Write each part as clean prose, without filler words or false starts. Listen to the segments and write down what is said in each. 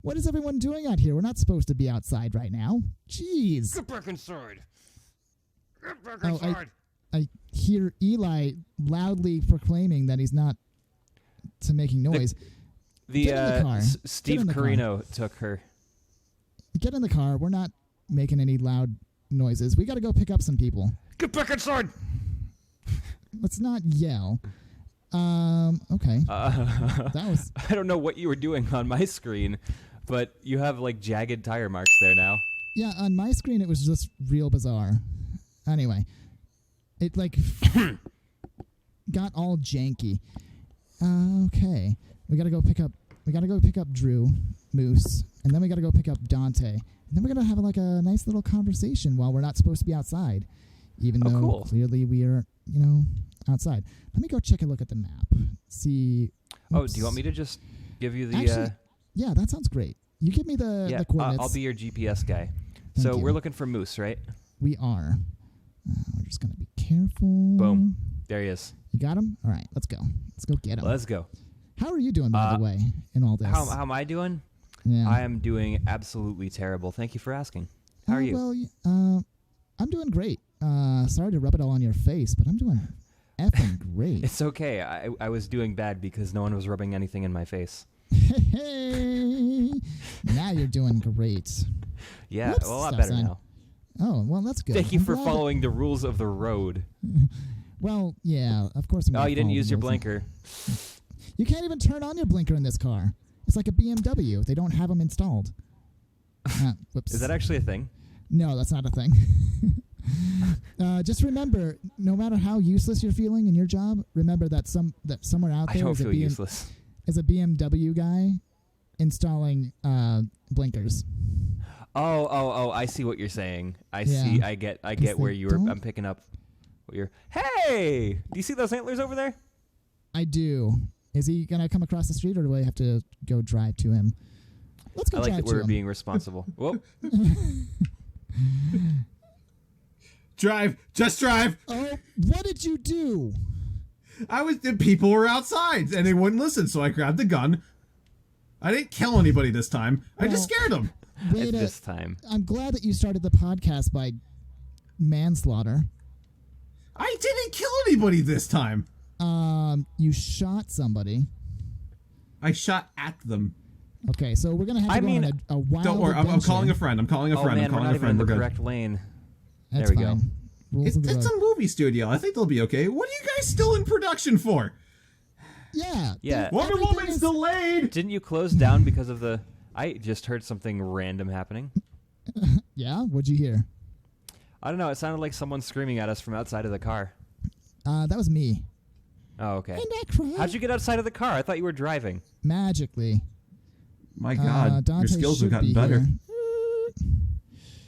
What is everyone doing out here? We're not supposed to be outside right now. Jeez. Get back inside. Get back inside. I hear Eli loudly proclaiming that he's not to making noise. Get in the car. Steve Carino took her. Get in the car. We're not making any loud noises. We got to go pick up some people. Get back inside. Let's not yell. Okay. That was. I don't know what you were doing on my screen, but you have like jagged tire marks there now. Yeah, on my screen it was just real bizarre. Anyway, it like got all janky. Okay, we gotta go pick up Drew, Moose, and then we gotta go pick up Dante, and then we're gonna have like a nice little conversation while we're not supposed to be outside, even though clearly we are, outside. Let me go check a look at the map. See. Oh, do you want me to just give you the? Actually, yeah, that sounds great. You give me the coordinates. I'll be your GPS guy. Thank you. We're looking for Moose, right? We are. We're just gonna be careful. Boom. There he is. You got him? All right, let's go. Let's go get him. Let's go. How are you doing, by the way, in all this? How am I doing? Yeah. I am doing absolutely terrible. Thank you for asking. How are you? Well, I'm doing great. Sorry to rub it all on your face, but I'm doing effing great. It's okay. I was doing bad because no one was rubbing anything in my face. Hey, now you're doing great. Yeah, Whoops, a lot better now. Oh, well, that's good. Thank you for following the rules of the road. Well, yeah, of course. Oh, you didn't use your blinker. You can't even turn on your blinker in this car. It's like a BMW. They don't have them installed. Whoops. Is that actually a thing? No, that's not a thing. Just remember, no matter how useless you're feeling in your job, remember that somewhere out there I don't feel useless. Is a BMW guy installing blinkers. Oh! I see what you're saying. I see. I get where you were. I'm picking up what you're. Hey! Do you see those antlers over there? I do. Is he gonna come across the street, or do I have to go drive to him? Let's go drive to him. I like that we're being responsible. Whoop. Just drive. Oh, what did you do? The people were outside and they wouldn't listen, so I grabbed the gun. I didn't kill anybody this time. I just scared them. This time. I'm glad that you started the podcast by manslaughter. I didn't kill anybody this time. You shot somebody. I shot at them. Okay, so we're gonna have to go on a wild Don't worry, I'm calling a friend. I'm calling a friend. Man, I'm calling we're not a friend. even in We're the good. correct lane. That's there we fine. go. It's a movie studio. I think they'll be okay. What are you guys still in production for? Yeah. Wonder Woman's delayed. Didn't you close down because of the... I just heard something random happening. Yeah? What'd you hear? I don't know. It sounded like someone screaming at us from outside of the car. That was me. Oh, okay. And I cried. How'd you get outside of the car? I thought you were driving. Magically. My God, your skills have gotten better.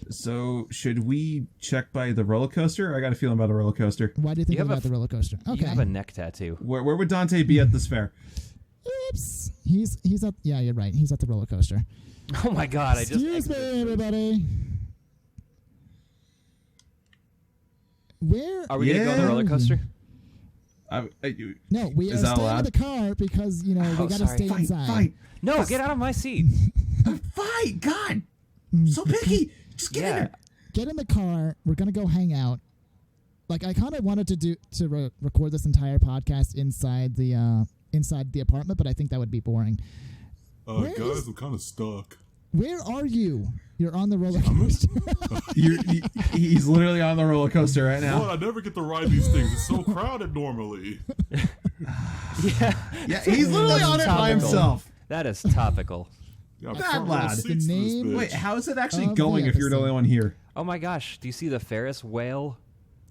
So, should we check by the roller coaster? I got a feeling about a roller coaster. Why do you think about the roller coaster? Okay. You have a neck tattoo. Where would Dante be at this fair? Oops. He's at... Yeah, you're right. He's at the roller coaster. Oh, my God. Excuse me, everybody. Where... Are we going to go on the roller coaster? No, we are staying in the car because, we got to stay inside. Fight. No, get out of my seat. Fight. God. So picky. Just get in there. Get in the car. We're going to go hang out. Like, I kind of wanted to record this entire podcast inside the apartment, but I think that would be boring. Guys, I'm kind of stuck. Where are you? You're on the roller coaster. He's literally on the roller coaster right now. Well, I never get to ride these things. It's so crowded normally. Yeah, he's literally on it by himself. That is topical. Yeah, That lad. Wait, how is it actually going if you're the only one here? Oh my gosh! Do you see the Ferris whale?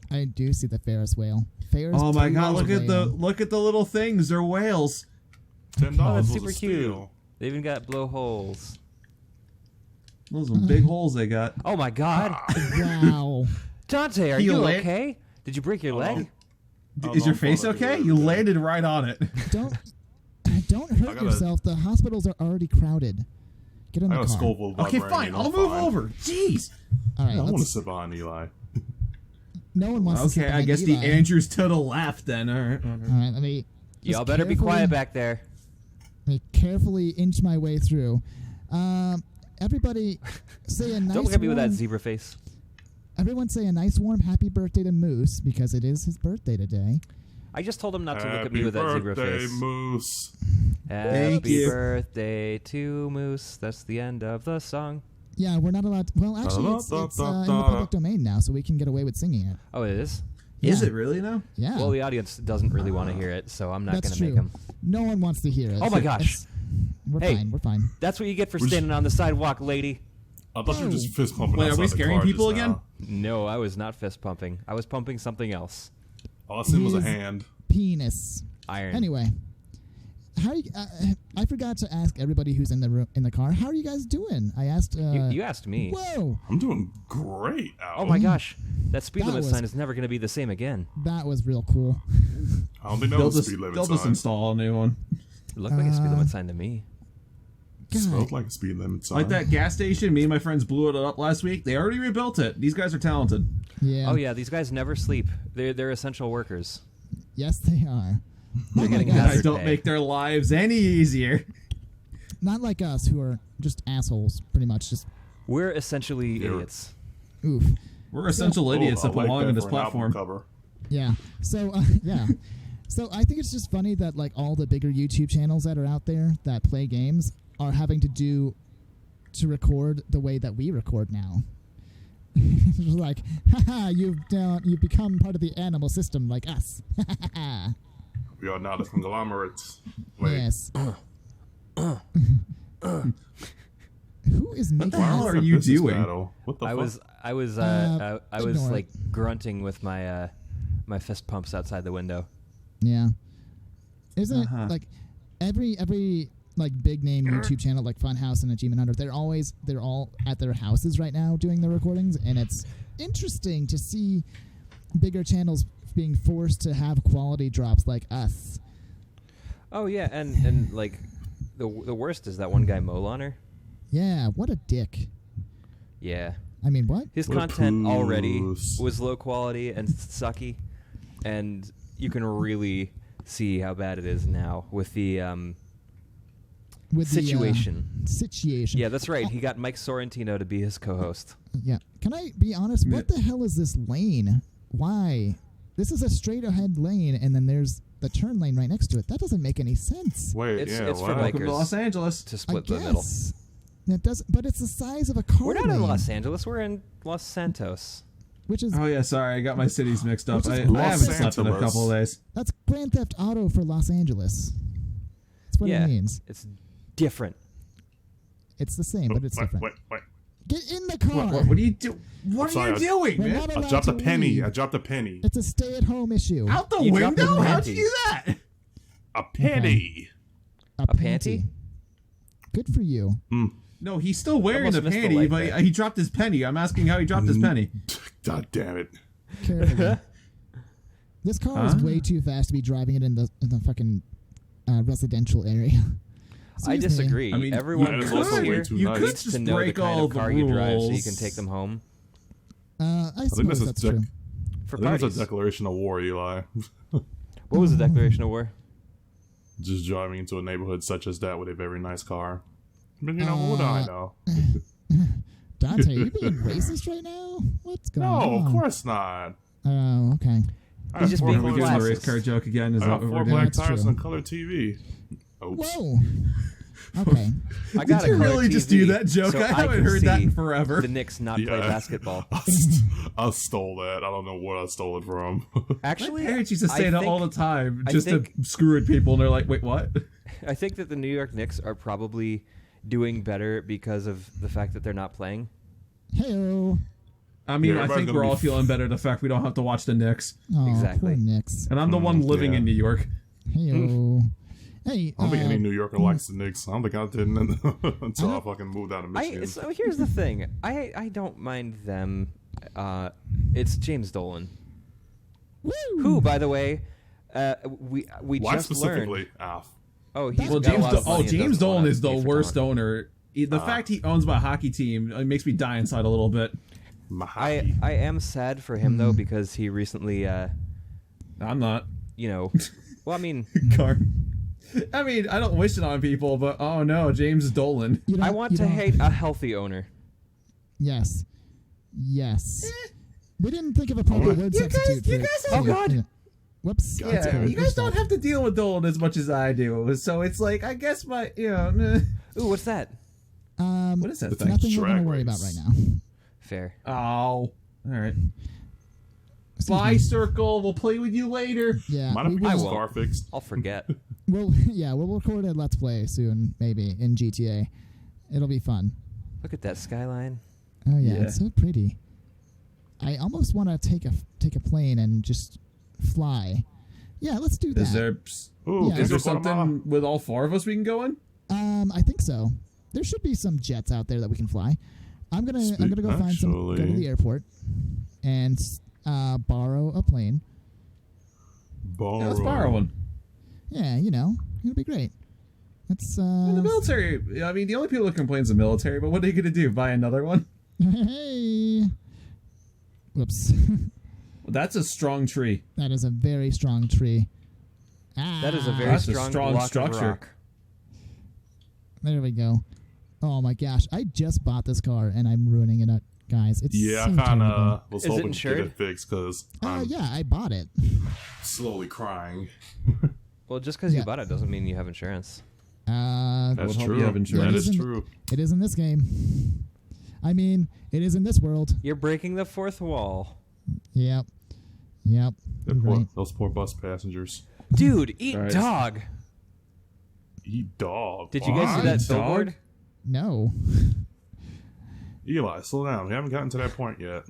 I do see the Ferris whale. Oh my God! Look at the little things. They're whales. $10 Oh, that's was super a cute. steal. They even got blowholes. Those are big holes they got. Oh my God! Wow. Dante, are you okay? Did you break your leg? Is your face okay? You landed right on it. Don't hurt yourself. The hospitals are already crowded. Get in the car. Okay, fine. I'll move over. Jeez. All right. I want to sit behind Eli. No one wants to sit Okay, I behind guess Eli. the Andrew's to the left then. All right. All right, let me... Y'all better be quiet back there. Let me carefully inch my way through. Everybody say a nice Don't look at me with that warm- zebra face. Everyone say a nice warm happy birthday to Moose because it is his birthday today. I just told him not to look at Happy me with that zebra birthday, face. Moose. Thank Happy you. birthday to Moose. That's the end of the song. Yeah, we're not allowed to, well, actually, it's in the public domain now, so we can get away with singing it. Oh, it is? Is Yeah. it really now? Yeah. Well, the audience doesn't really want to hear it, so I'm not That's going to true. make them. No one wants to hear it. Oh my gosh. It's- We're Hey. fine. We're fine. That's what you get for We're just- standing on the sidewalk, lady. I thought you were just Whoa. fist pumping Wait, are outside we the scaring car people just again? now. No, I was not fist pumping. I was pumping something else. All I seen was a His- hand. Penis. Iron. Anyway, how you, I forgot to ask everybody who's in the room, in the car. How are you guys doing? I asked. You asked me. Whoa, I'm doing great, Al. Oh my gosh. That speed That limit was- sign is never going to be the same again. that was real cool. I don't think that They'll was a just, speed limit they'll just sign. install a new one. It looked like a speed limit sign to me. It smelled God. like a speed limit sign. Like that gas station, me and my friends blew it up last week. They already rebuilt it. These guys are talented. Yeah. Oh yeah, these guys never sleep. They're essential workers. Yes, they are. They're Not getting like And hazard us. I don't pay. make their lives any easier. Not like us, who are just assholes, pretty much. Just We're essentially You're- idiots. oof. We're essential Oh, idiots I that like belong that in this for an album platform. cover. Yeah. So yeah. So I think it's just funny that like all the bigger YouTube channels that are out there that play games are having to record the way that we record now. It's just like, haha, you've become part of the animal system like us. We are now the conglomerates. Wait, Yes. Who is making the hell this? are you This is doing? battle. What the I fuck? was I was ignore like grunting with my my fist pumps outside the window. Yeah. Isn't Uh-huh. it like every like big name YouTube channel like Funhouse and Achievement Hunter, they're all at their houses right now doing their recordings, and it's interesting to see bigger channels being forced to have quality drops like us. Oh yeah, and like the worst is that one guy Molaner. Yeah, what a dick. Yeah. I mean, what? His What a content already puss. was low quality and sucky, and you can really see how bad it is now with the With situation. The, situation. Yeah, that's right. He got Mike Sorrentino to be his co-host. Yeah. Can I be honest? What the hell is this lane? Why? This is a straight ahead lane, and then there's the turn lane right next to it. That doesn't make any sense. Wait, It's- yeah, it's for what? like- Welcome to Los Angeles. To I split guess. the middle. That does, but it's the size of a car. We're not in lane, Los Angeles. We're in Los Santos. which is Oh yeah, sorry, I got my cities mixed up. Which is I Los haven't slept in a Angeles. couple of days. that's Grand Theft Auto for Los Angeles. That's what Yeah. it means. It's different. It's the same, but it's different. Wait. Get in the car. What do you do? What I'm are you sorry, doing, We're man? not I allowed dropped to a penny. leave. I dropped a penny. It's a stay-at-home issue. Out the You dropped window? a How'd panty. you do that? A penny. A panty? Good for you. No, he's still wearing Almost the missed the panty, light but there. he dropped his penny. I'm asking how he dropped his penny. God damn it. Carefully. This car is way too fast to be driving it in the fucking residential area. I Excuse me. disagree. I mean, Everyone you who could- lives here you could needs just to know the break kind all of the car you drive so you rules. can take them home I this suppose is that's Jack- true. for I think parties. it's a declaration of war, Eli. What was the Declaration of War? Just driving into a neighborhood such as that with a very nice car. But you know, what do I know? Dante, you being racist right now? What's going on? No, of course not. Oh, okay. I He's have just four being Are we colored- doing the Classist. race car joke again? Is I that got what four we're black doing? That's tires true. and color TV. Oops. Whoa. Okay. I got Did you a color really just TV do that joke? so I haven't can heard that see in forever. The Knicks not play Yeah. basketball. I stole that. I don't know what I stole it from. Actually, My parents used to say I that think- all the time I just think- to screw with people, and they're like, wait, what? I think that the New York Knicks are probably doing better because of the fact that they're not playing. Hey-o. I mean, Yeah, I everybody's think gonna we're be all feeling better the fact we don't have to watch the Knicks. Oh, Exactly. poor Knicks. And I'm the one living yeah. in New York. Hey-o. Hey, I don't think any New Yorker likes the Knicks. I don't think I did until I fucking moved out of Michigan. So here's the thing. I don't mind them. It's James Dolan, woo! who, by the way, we Why just specifically learned. Alf? Oh, he's Well, got a James, lot of money and James doesn't wanna Dolan is the pay for worst talent. owner. The fact he owns my hockey team makes me die inside a little bit. I am sad for him though because he recently, I'm not. well, I mean, Car. I mean, I don't wish it on people, but oh no, James Dolan. I want to hate a healthy owner. Yes. We didn't think of a proper word substitute. You guys oh God. Yeah. Whoops. Yeah, you guys don't have to deal with Dolan as much as I do, so it's like I guess my Ooh, what's that? what is that thing? Nothing we're gonna Drag worry about race. right now. Fair. Oh, all right. Excuse Bye, me. Circle. We'll play with you later. Yeah. Might have we been I will- his car fixed. I'll forget. we'll record a Let's Play soon, maybe in GTA. It'll be fun. Look at that skyline. Oh yeah, Yeah. it's so pretty. I almost want to take a plane and just fly. Yeah, let's do that. Is there Ooh, Yeah. is there Guatemala. something with all 4 of us we can go in? I think so. There should be some jets out there that we can fly. I'm gonna go find some. Go to Actually- the airport and borrow a plane. Yeah, let's borrow one. Yeah, it'll be great. Let's. In the military, I mean, the only people that complain is the military, but what are you going to do? Buy another one? Hey. Whoops. Well, that's a strong tree. That is a very strong tree. That is a very That's a strong, strong block structure. Of rock. There we go. Oh my gosh! I just bought this car and I'm ruining it, guys. It's Yeah, so I kind terrible. of was Is it hoping to insured? get it fixed because I'm Yeah, I bought it. slowly crying. Well, just because Yeah. you bought it doesn't mean you have insurance. Uh, That's hope true. you have insurance. That It is isn't- true. it is in this game. I mean, it is in this world. You're breaking the fourth wall. Yep. Right. Those poor bus passengers. Dude, eat All right. dog. Eat dog. Did you guys see What? that Dog? billboard? No. Eli, slow down. We haven't gotten to that point yet.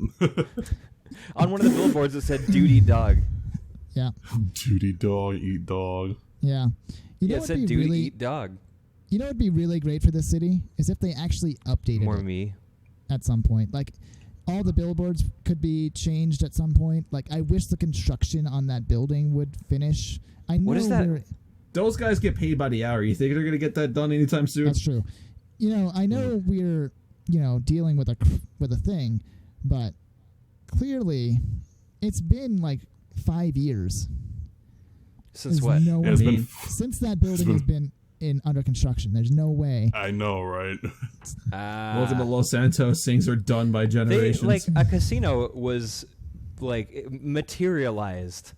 On one of the billboards it said dude eat dog. Yeah. Duty dog, eat dog. Yeah. You know Yeah, it what'd said be dude really, eat dog. You know what'd be really great for this city is if they actually updated More it me. at some point. Like all the billboards could be changed at some point. Like I wish the construction on that building would finish. I know What is that? Those guys get paid by the hour. You think they're going to get that done anytime soon? That's true. I know we're dealing with a thing, but clearly it's been like 5 years. Since There's what? No Yeah, it's way. been- Since that building has been under construction. There's no way. I know, right? Welcome to Los Santos. Things are done by They, generations. like a casino was like materialized,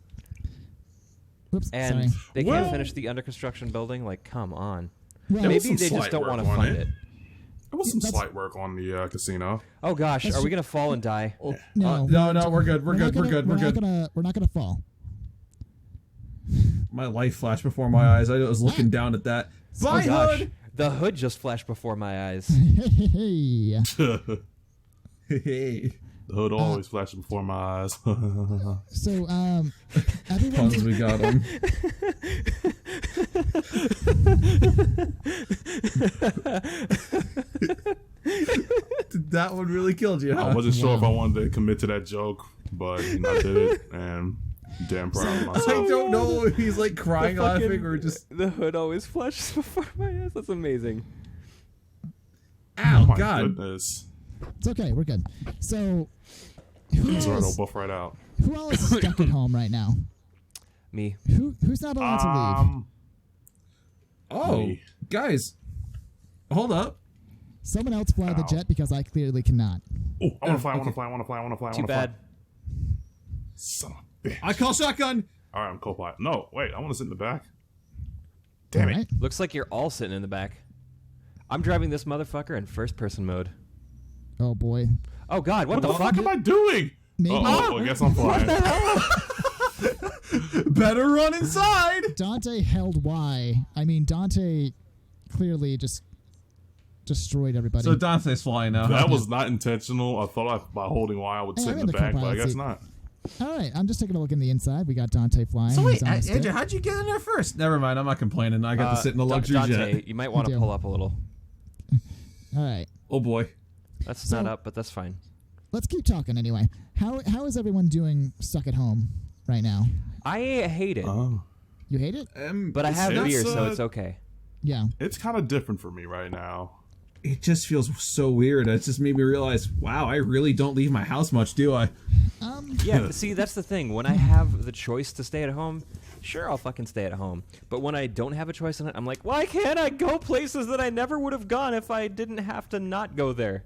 Whoops. and sorry. they Well- can't finish the under construction building. Like, come on. Well, There was Maybe some they just slight don't work want to on fund it. it. There was some That's- slight work on the casino. Oh gosh, That's are we ju- gonna fall and die? No, no, we're good. We're good. not We're good. We're not good. We're not gonna fall. My life flashed before my eyes. I was looking down at that. Oh Bye, gosh, hood. the hood just flashed before my eyes. Hey. The Hey, hood always flashes before my eyes. So, everyone. puns, we got them. That one really killed you, huh? I wasn't sure if Wow. I wanted to commit to that joke, but I did it, and I'm damn proud of I myself. don't know if he's like crying, The fucking- laughing, or just the hood always flashes before my eyes. That's amazing. ow, Oh my God. goodness. It's okay. We're good. So, It's alright, I'll buff right out. who else is stuck at home right now? Me. Who's not allowed to leave? Oh, Me. guys, hold up. Someone else fly the Ow. jet because I clearly cannot. Oh, I want to fly, I okay. want to fly, I want to fly, I want to fly, I Too want to bad. fly. Son of a bitch. I call shotgun. Alright, I'm co-pilot. No, wait, I want to sit in the back. Damn it. Alright. Looks like you're all sitting in the back. I'm driving this motherfucker in first person mode. Oh boy. Oh god, what What the the fuck fuck? am I doing? Maybe Oh, I guess I'm flying. Better run inside. Dante held Y. I mean, Dante clearly just destroyed everybody. So Dante's flying now. That was not intentional. I thought by holding Y I would Hey, sit I'm in the in the back, but I co-pilot guess seat. not. All right, I'm just taking a look in the inside. We got Dante flying. So wait, He's on the stick. Andrew, how'd you get in there first? Never mind, I'm not complaining. I got to sit in the luxury Dante, jet. you might want to do. pull up a little. All right, Oh boy. That's So- not up, but that's fine. let's keep talking anyway. How is everyone doing stuck at home right now? I hate it, Oh. You hate it? but I have it's, beer, so uh, it's okay. Yeah. It's kind of different for me right now. It just feels so weird. It just made me realize, wow, I really don't leave my house much, do I? Yeah, see, that's the thing. When I have the choice to stay at home, sure, I'll fucking stay at home. But when I don't have a choice in it, I'm like, why can't I go places that I never would have gone if I didn't have to not go there?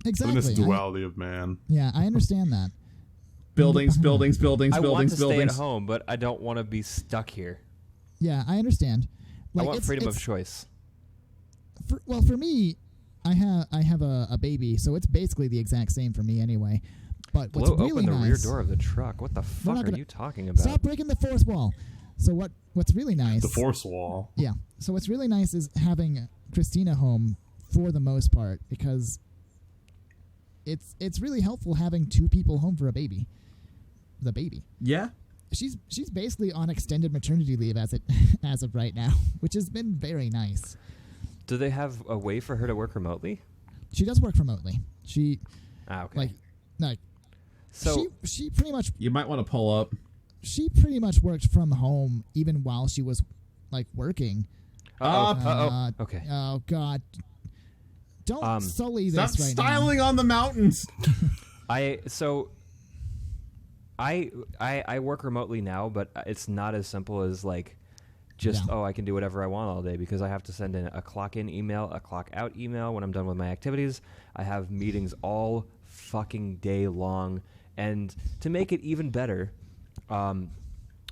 Exactly. This duality of man. Yeah, I understand that. Buildings. I want to stay at buildings. home, but I don't want to be stuck here. Yeah, I understand. I want freedom of choice. For me, I have a baby, so it's basically the exact same for me anyway. But what's Blow really open the nice, rear door of the truck. What the fuck are you talking about? Stop breaking the fourth wall. So what's really nice? The force wall. Yeah. So what's really nice is having Christina home for the most part, because it's really helpful having two people home for a baby. The baby. Yeah. She's basically on extended maternity leave as of right now, which has been very nice. Do they have a way for her to work remotely? She does work remotely. She okay. So she pretty much You might want to pull up. She pretty much worked from home even while she was working. Okay. Oh God. Don't sully this Stop right styling on the mountains. I work remotely now, but it's not as simple as I can do whatever I want all day, because I have to send in a clock in email, a clock out email when I'm done with my activities. I have meetings all fucking day long. And to make it even better,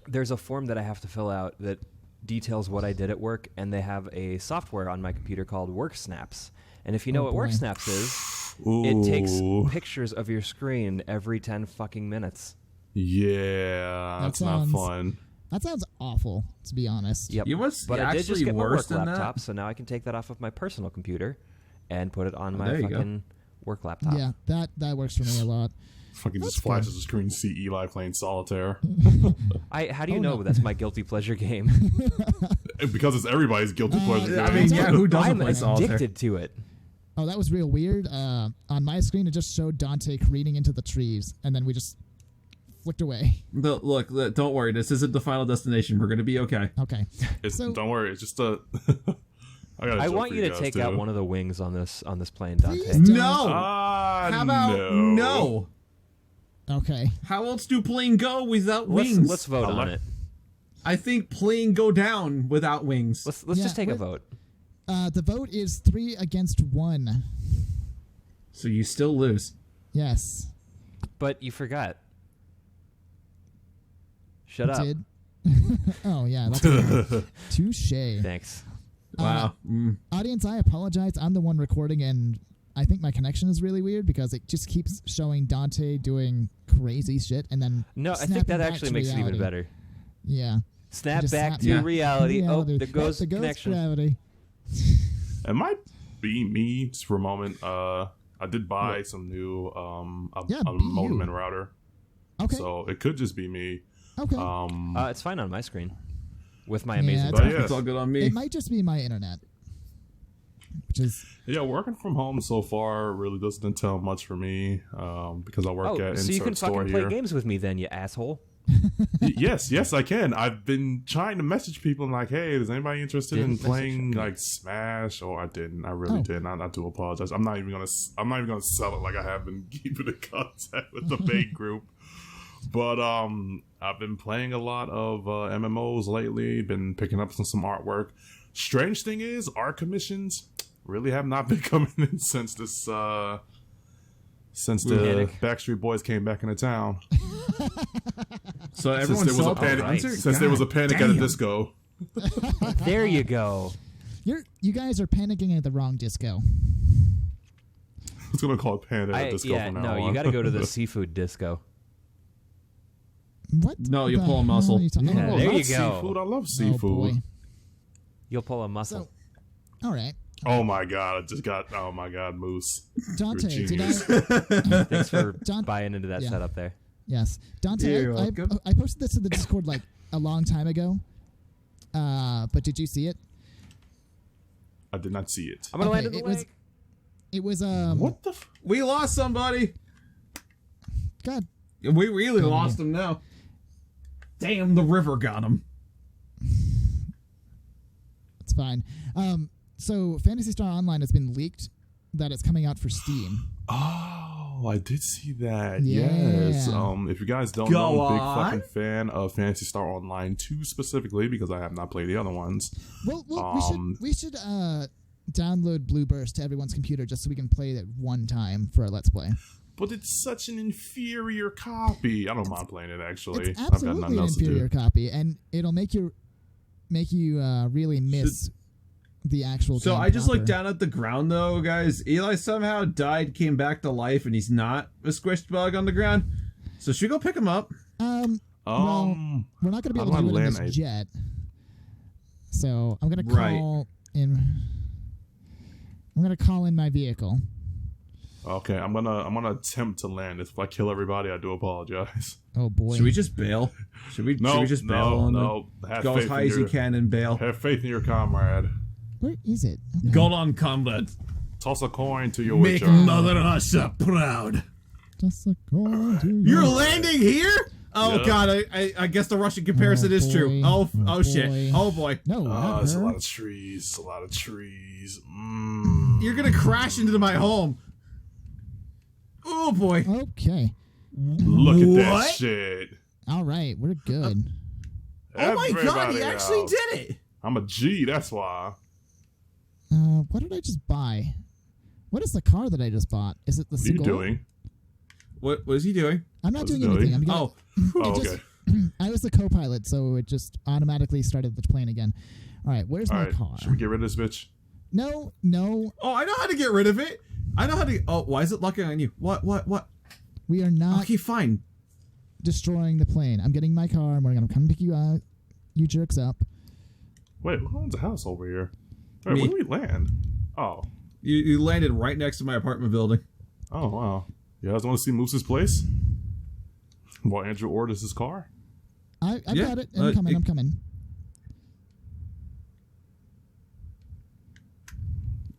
there's a form that I have to fill out that details what I did at work, and they have a software on my computer called Work Snaps. And if you know what Work Snaps is, it takes pictures of your screen every 10 fucking minutes. Yeah, that's not fun. That sounds awful, to be honest. Yep. But I did just get my work laptop, that? so now I can take that off of my personal computer and put it on my fucking work laptop. Yeah, that works for me a lot. Fucking just flashes the screen, see Eli playing solitaire. How do you know that's my guilty pleasure game? Because it's everybody's guilty pleasure game. I mean, yeah, who doesn't I'm play solitaire? addicted to it. Oh, that was real weird. On my screen, it just showed Dante careening into the trees, and then we just flicked away. Look, don't worry. This isn't the final destination. We're going to be okay. Okay. Don't worry. It's just a... I want you to take out one of the wings on this plane, Dante. Please don't. No! How about no? Okay. How else do plane go without wings? Let's vote on it. I think plane go down without wings. Let's just take a vote. The vote is 3-1. So you still lose. Yes. But you forgot. Shut up. Did. Oh, yeah. That's right. Touche. Thanks. Wow. Audience, I apologize. I'm the one recording, and I think my connection is really weird because it just keeps showing Dante doing crazy shit, and then I think that actually makes it even better. Yeah. Snap back to reality. Oh, there goes the connection. Gravity. It might be me just for a moment. I did buy some new modem and router. Okay. So it could just be me. Okay. It's fine on my screen with my amazing. It's all good on me. It might just be my internet. Which is working from home so far really doesn't entail much for me because I work at so you can Insert Store fucking here. play games with me then, you asshole. Yes, I can. I've been trying to message people like, hey, is anybody interested in playing Smash? Or I didn't. I really didn't. I do apologize. I'm not even gonna sell it like I have been keeping in contact with the main group. But I've been playing a lot of MMOs lately. Been picking up some artwork. Strange thing is, art commissions really have not been coming in since the Backstreet Boys came back into town. So everyone there was a panic. Since there was a panic at a disco. There you go. You guys are panicking at the wrong disco. I was gonna call it Panic at a disco from now on. You got to go to the seafood disco. What? No, you pull a muscle. Yeah, there you go. Seafood. I love seafood. Oh, boy. You'll pull a muscle. So, all right. Oh my god! I just got. Oh my god, Moose. Dante, did Thanks for buying into that setup there. Yes, Dante. I posted this to the Discord like a long time ago. But did you see it? I did not see it. I'm gonna land in the lake. It was What the? We lost somebody. God. We really lost him now. Damn, the river got him. It's fine. So Phantasy Star Online has been leaked that it's coming out for Steam. Oh. Oh, I did see that. Yeah. Yes. If you guys don't know, I'm a big on. fucking fan of Phantasy Star Online 2 specifically because I have not played the other ones. Well, we should download Blue Burst to everyone's computer just so we can play it one time for our Let's Play. But it's such an inferior copy. I don't mind playing it actually. It's absolutely an inferior copy, and it'll make you really miss the actual. So game I just proper. looked down at the ground though, guys. Eli somehow died, came back to life, and he's not a squished bug on the ground. So should we go pick him up? Well, we're not going to be able to do it in this jet. So I'm going to call in. I'm going to call in my vehicle. Okay, I'm gonna attempt to land. If I kill everybody, I do apologize. Oh boy! Should we just bail? Should we just bail? No. Go as high as you can and bail. Have faith in your comrade. Where is it? Okay. Go on, comrade. Toss a coin to your Make witcher. Mother Russia proud. Just a coin to You're your- landing here? Oh Yeah. God! I guess the Russian comparison is true. boy. Oh shit! Oh boy! No, There's a her. lot of trees. You're gonna crash into my home. Oh boy! Okay. Look at that What? shit. All right, we're good. Oh my God! Everybody He actually out. did it. I'm a G, that's why. What did I just buy? What is the car that I just bought? Is it the What are you Seagull? doing? What is he doing? I'm not What's doing it anything. doing? I'm gonna, Oh, Oh, just- okay. I was the co-pilot, so it just automatically started the plane again. All right, where's my Alright, car? should we get rid of this bitch? No. oh! I know how to get rid of it. I know how to. Oh, why is it locking on you? What? We are not Okay, fine. destroying the plane. I'm getting my car, and we're gonna come pick you jerks up. Wait, who owns a house over here? Wait, Me. where do we land? Oh. You landed right next to my apartment building. Oh, wow. You guys want to see Moose's place? While Andrew orders his car? I've Yeah, got it. I'm coming.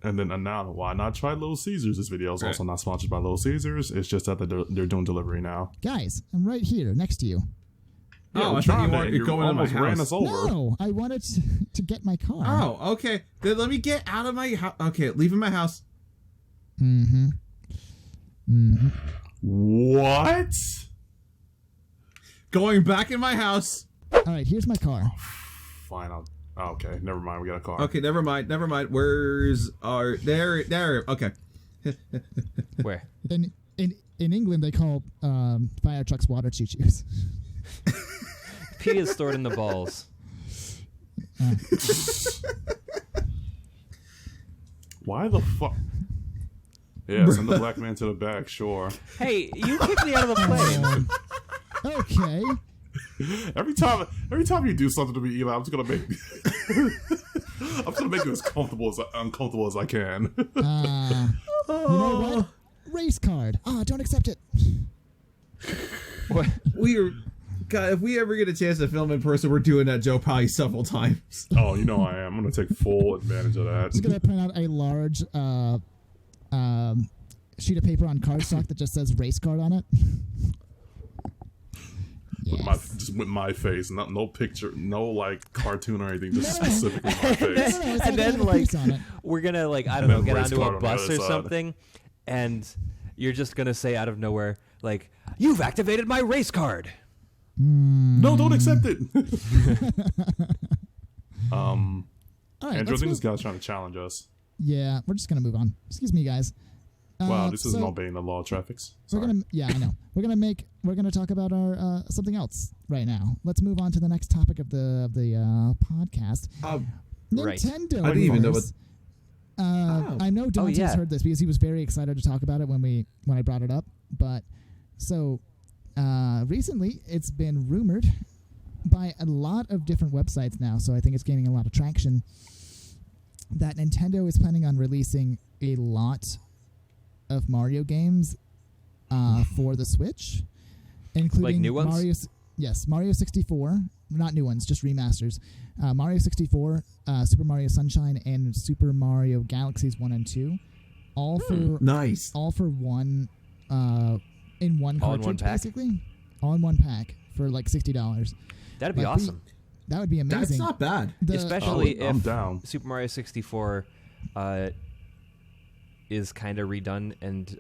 And then now, why not try Little Caesars? This video is also not sponsored by Little Caesars. It's just that they're doing delivery now. Guys, I'm right here next to you. Yeah, I we're thought trying you to, wanted and to you go in my almost ran house. us over. No, I wanted to get my car. Oh, okay. Then let me get out of my house. Okay, leaving my house. What? Going back in my house. All right, here's my car. Fine, okay, never mind. We got a car. Okay, never mind. Where's our there? Okay. Where? In England, they call fire trucks water choo-choos. Pee is stored in the balls. Why the fuck? Yeah, send the black man to the back, sure. Hey, you kicked me out of the plane. Okay. Every time you do something to me, Eli, I'm just gonna make you as uncomfortable as I can. You know what? Race card. Don't accept it. What? God, if we ever get a chance to film in person, we're doing that Joe probably several times. Oh, you know I am. I'm gonna take full advantage of that. Just gonna print out a large sheet of paper on cardstock that just says race card on it. Yes. Just with my face, no picture, no like cartoon or anything, just specifically my face. No, it's And like then I have a like piece on it. we're gonna like I And don't know, then get race onto card a on the bus other or side. something, and you're just gonna say out of nowhere like, "You've activated my race card." No, don't accept it. All right, Andrew, I let's think this move- guy's trying to challenge us. Yeah, we're just gonna move on. Excuse me, guys. Wow, this isn't so obeying the law of traffics. We're Sorry. gonna, yeah, I know. We're gonna talk about our something else right now. Let's move on to the next topic of the podcast. Right. Nintendo. I didn't even know news. I know Dante's yeah. heard this because he was very excited to talk about it when I brought it up. But so recently, it's been rumored by a lot of different websites now. So I think it's gaining a lot of traction that Nintendo is planning on releasing a lot of Mario games for the Switch, including Like new ones? Mario 64, not new ones, just remasters. Mario 64, Super Mario Sunshine, and Super Mario Galaxies 1 and 2, all for Nice. all for one in one All in cartridge, one pack? basically, all in one pack for like $60. That'd be Like, awesome. That would be amazing. That's not bad. Especially I'm if down. Super Mario 64 is kind of redone and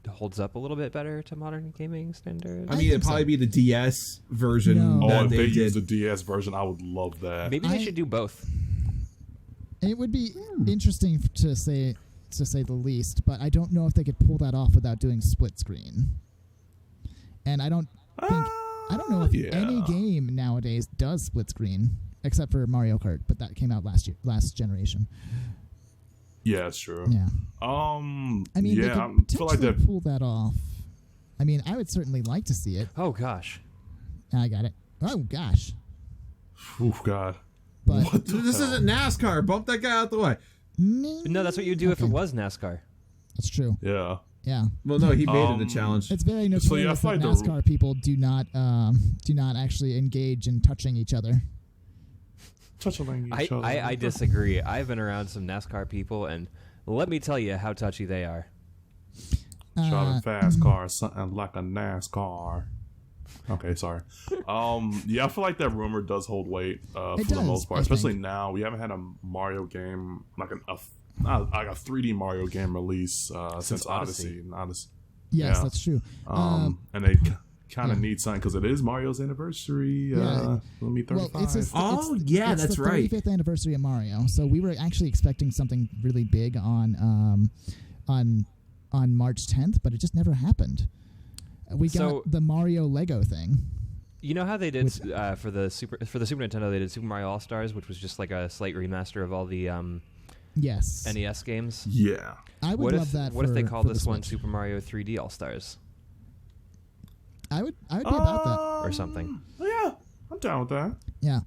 holds up a little bit better to modern gaming standards. I mean, it'd probably be the DS version. No. That if they did. use the DS version, I would love that. Maybe they should do both. It would be interesting to say the least, but I don't know if they could pull that off without doing split screen. And I don't know if any game nowadays does split screen except for Mario Kart, but that came out last generation. Yeah, it's true. Yeah. I mean, they yeah, could I feel like potentially that. pull that off. I mean, I would certainly like to see it. Oh gosh. I got it. Oh gosh. Oh God. But What the This hell? isn't NASCAR. Bump that guy out the way. No, that's what you do if it Okay. was NASCAR. That's true. Yeah. Yeah. Well, no, he made it a challenge. It's very So, yeah, I notorious feel that like the- NASCAR people do not actually engage in touching each other. Touching each other. I disagree. I've been around some NASCAR people, and let me tell you how touchy they are. Driving fast cars, something like a NASCAR. Okay, sorry. Yeah, I feel like that rumor does hold weight for It the does, most part. I Especially think. now, we haven't had a Mario game like a 3D Mario game release since Odyssey. And Odyssey. Yes, Yeah. that's true. And they kind of yeah. need something because it is Mario's anniversary. Yeah. Let me 35. Well, it's that's the right. 35th anniversary of Mario, so we were actually expecting something really big on March 10th, but it just never happened. We got the Mario Lego thing. You know how they did for the Super Nintendo? They did Super Mario All Stars, which was just like a slight remaster of all the Yes. NES games. Yeah. I would love that. What if they called for the this one Switch. Super Mario 3D All Stars I would be about that. or something? Yeah, I'm down with that. Yeah.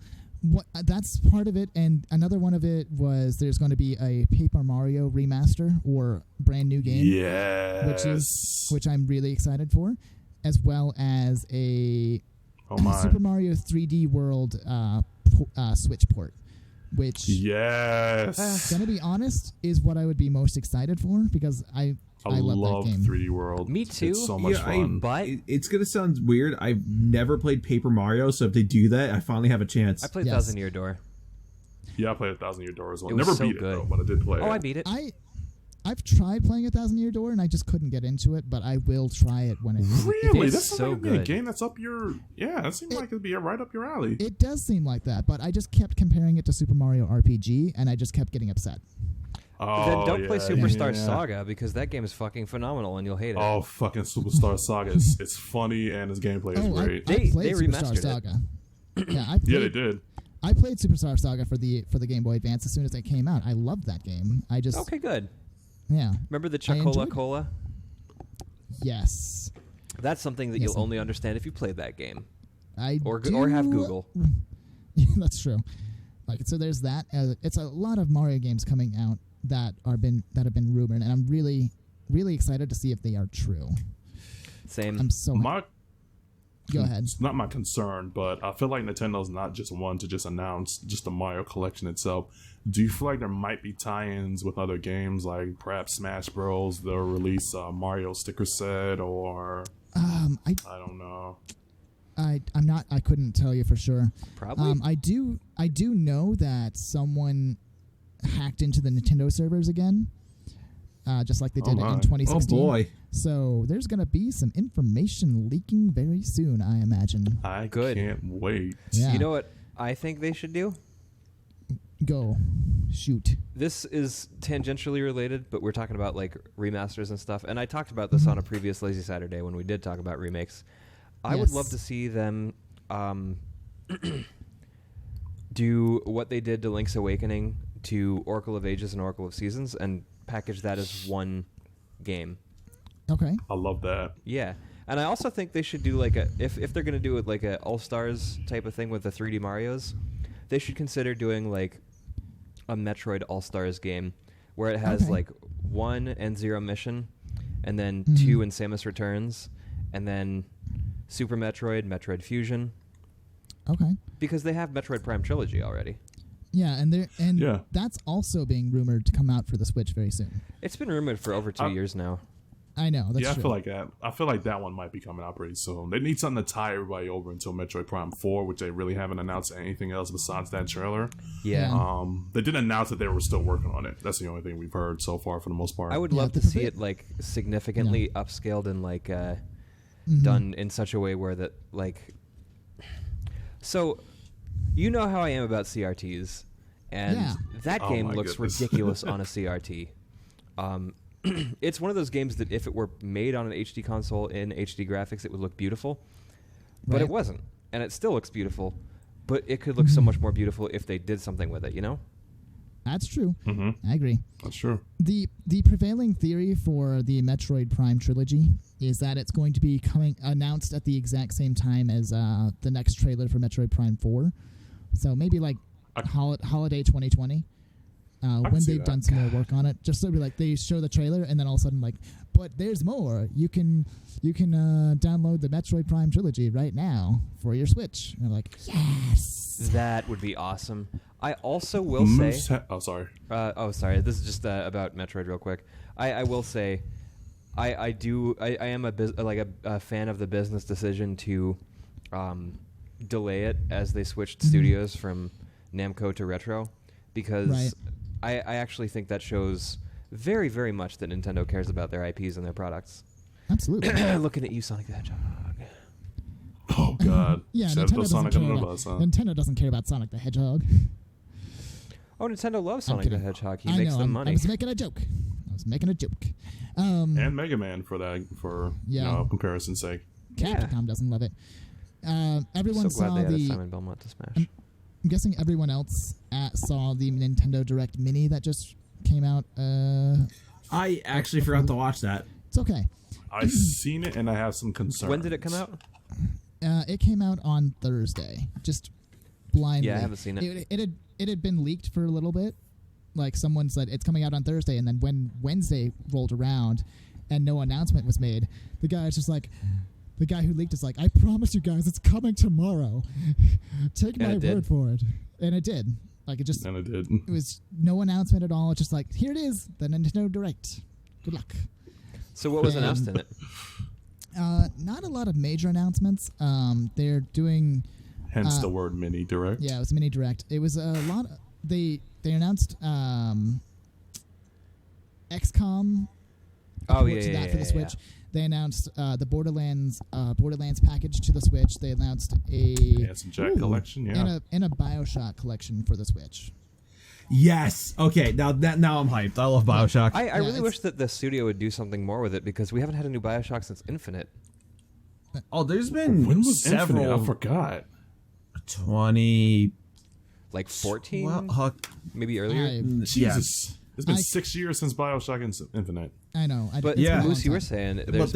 That's part of it, and another one of it was there's going to be a Paper Mario remaster or brand new game, Yes. which I'm really excited for, as well as a Super Mario 3D World Switch port, which Yes. gonna be honest is what I would be most excited for because I love that game. 3D World. Me too. It's so much fun. But It's gonna sound weird. I've never played Paper Mario, so if they do that, I finally have a chance. I played Yes. Thousand Year Door. Yeah, I played 1,000 Year Door as well. It was Never so beat good. it though, but I did play it. Oh, I beat it. I've tried playing 1,000 Year Door and I just couldn't get into it, but I will try it when it. Really? It's That sounds so like it'd be a good. game that's up your... Yeah, that seems like it'd be right up your alley. It does seem like that, but I just kept comparing it to Super Mario RPG, and I just kept getting upset. Then don't play yeah, Superstar yeah. Saga because that game is fucking phenomenal and you'll hate it. Oh, fucking Superstar Saga. It's funny and its gameplay is great. I played They Superstar remastered it. Saga. Yeah, they did. I played Superstar Saga for the Game Boy Advance as soon as it came out. I loved that game. Okay, good. Yeah. Remember the I enjoyed Chocola it. Cola? Yes. That's something that Yes, you'll I- only understand if you played that game. Or have Google. Yeah, that's true. So there's that. It's a lot of Mario games coming out that have been rumored, and I'm really, really excited to see if they are true. Same. I'm so. Go ahead. It's not my concern, but I feel like Nintendo's not just one to just announce just the Mario collection itself. Do you feel like there might be tie-ins with other games, like perhaps Smash Bros. They'll release a Mario sticker set, or I don't know. I'm not. I couldn't tell you for sure. Probably. I do know that someone hacked into the Nintendo servers again, just like they did in my. 2016. Oh boy. So there's gonna be some information leaking very soon, I imagine. I Good. can't wait. Yeah. You know what I think they should do? Go, shoot. This is tangentially related, but we're talking about like remasters and stuff. And I talked about this on a previous Lazy Saturday when we did talk about remakes. I would Yes. love to see them do what they did to Link's Awakening to Oracle of Ages and Oracle of Seasons and package that as one game. Okay. I love that. Yeah. And I also think they should do like if they're going to do it like a All-Stars type of thing with the 3D Marios, they should consider doing like a Metroid All-Stars game where it has Okay. like 1 and 0 mission and then Mhm. 2 and Samus Returns and then Super Metroid, Metroid Fusion, Okay. because they have Metroid Prime Trilogy already. Yeah, and Yeah. that's also being rumored to come out for the Switch very soon. It's been rumored for over 2 years now. I know. That's yeah, true. I feel like that one might be coming out pretty soon. They need something to tie everybody over until Metroid Prime 4, which they really haven't announced anything else besides that trailer. Yeah. They didn't announce that they were still working on it. That's the only thing we've heard so far for the most part. I would love to see it like significantly upscaled and like done in such a way where that like. So, you know how I am about CRTs, and that game looks ridiculous on a CRT. It's one of those games that if it were made on an HD console in HD graphics, it would look beautiful. But it wasn't. And it still looks beautiful. But it could look so much more beautiful if they did something with it, you know? That's true. I agree. That's true. The prevailing theory for the Metroid Prime trilogy is that it's going to be announced at the exact same time as the next trailer for Metroid Prime 4. So maybe like holiday 2020. When they've done some more work on it, just so like they show the trailer and then all of a sudden like, but there's more. You can download the Metroid Prime trilogy right now for your Switch. And they're like, yes, that would be awesome. I also will say, sorry. Sorry. This is just about Metroid real quick. I will say, I am a fan of the business decision to delay it as they switched studios from Namco to Retro, because I actually think that shows very, very much that Nintendo cares about their IPs and their products. Absolutely. Looking at you, Sonic the Hedgehog. Oh, God. Yeah, Nintendo doesn't care about Sonic the Hedgehog. Oh, Nintendo loves Sonic the Hedgehog. He makes them money. I was making a joke. And Mega Man for comparison's sake. Capcom doesn't love it. Everyone so glad saw they added Simon Belmont to Smash. I'm guessing everyone else saw the Nintendo Direct Mini that just came out. I actually forgot to watch that. It's okay. I've seen it and I have some concerns. When did it come out? It came out on Thursday. Just blindly. Yeah, I haven't seen it. It had been leaked for a little bit. Like someone said it's coming out on Thursday, and then when Wednesday rolled around and no announcement was made, the guy who leaked is like, I promise you guys it's coming tomorrow. Take my word for it. And it did. Like it just. And it did. It was no announcement at all. It's just like, here it is, the Nintendo Direct. Good luck. So what was announced in it? Not a lot of major announcements. They're doing. Hence the word mini direct. Yeah, it was a mini direct. It was a lot. They announced XCOM. Oh for the Switch. Yeah. They announced the Borderlands package to the Switch. They announced some Jack collection, and a BioShock collection for the Switch. Yes. Okay. Now I'm hyped. I love BioShock. I really wish that the studio would do something more with it, because we haven't had a new BioShock since Infinite. Oh, there's been when was several. Infinite? I forgot. 20. Like 14? Well, maybe earlier? Jesus. It's been 6 years since BioShock Infinite. I know. But Moose, you were saying there's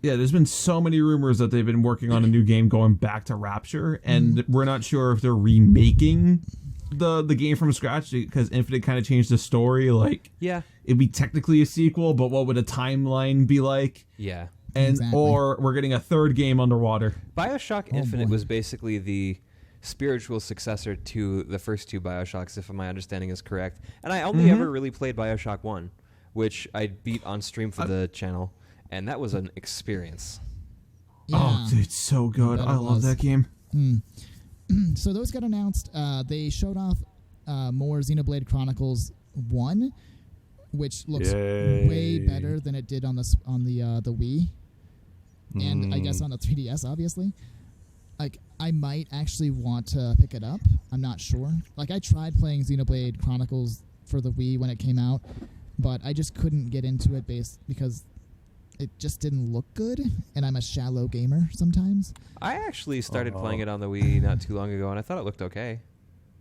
there's been so many rumors that they've been working on a new game going back to Rapture, and we're not sure if they're remaking the game from scratch, because Infinite kind of changed the story. Like, it'd be technically a sequel, but what would a timeline be like? Yeah. And or we're getting a third game underwater. BioShock Infinite was basically the spiritual successor to the first two BioShocks, if my understanding is correct. And I only ever really played BioShock 1, which I beat on stream for the channel, and that was an experience. Yeah. Oh, dude, it's so good. I love that game. So those got announced. They showed off more Xenoblade Chronicles 1, which looks way better than it did on the Wii, and I guess on the 3DS, obviously. Like, I might actually want to pick it up. I'm not sure. Like, I tried playing Xenoblade Chronicles for the Wii when it came out, but I just couldn't get into it because it just didn't look good, and I'm a shallow gamer sometimes. I actually started playing it on the Wii not too long ago, and I thought it looked okay.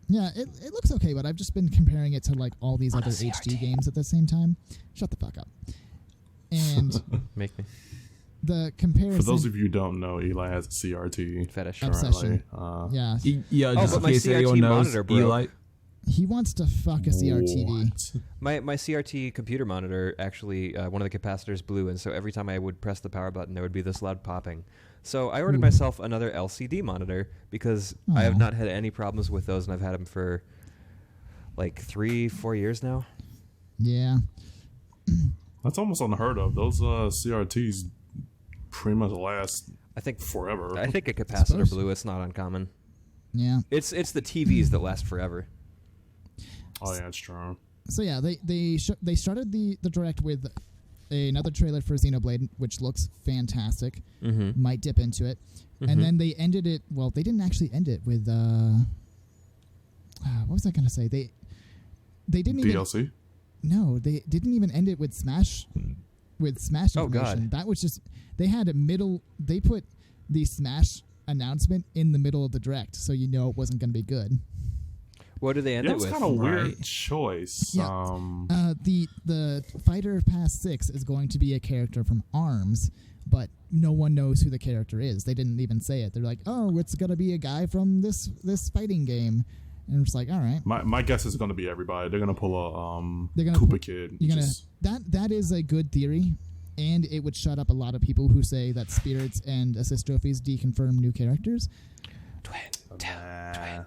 Yeah, it looks okay, but I've just been comparing it to like all these other HD games at the same time. Shut the fuck up. And Make me. The comparison. For those of you who don't know, Eli has a CRT fetish. Obsession. Yeah, just in case anyone knows, monitor broke. Eli. He wants to fuck a CRTV. My CRT computer monitor, actually, one of the capacitors blew, and so every time I would press the power button, there would be this loud popping. So I ordered myself another LCD monitor, because I have not had any problems with those, and I've had them for like 3-4 years now. Yeah. That's almost unheard of. Those CRTs pretty much last I think forever. I think a capacitor blue. It's not uncommon. Yeah. It's the TVs that last forever. Oh yeah, it's true. So yeah, they started the direct with another trailer for Xenoblade, which looks fantastic. Mm-hmm. Might dip into it, and then they ended it. Well, they didn't actually end it with what was I gonna say? They didn't even DLC. No, they didn't even end it with Smash. With Smash Oh, information. God. That was just they had a middle. They put the Smash announcement in the middle of the direct, so you know it wasn't going to be good. What do they end Yeah, it it's with? kind of a weird Right. choice. Yeah. The Fighter Pass 6 is going to be a character from ARMS, but no one knows who the character is. They didn't even say it. They're like, oh, it's going to be a guy from this fighting game. And it's like, all right. My guess is going to be everybody. They're going to pull a They're gonna Koopa pull- Kid. You're gonna Just- that is a good theory, and it would shut up a lot of people who say that spirits and assist trophies deconfirm new characters.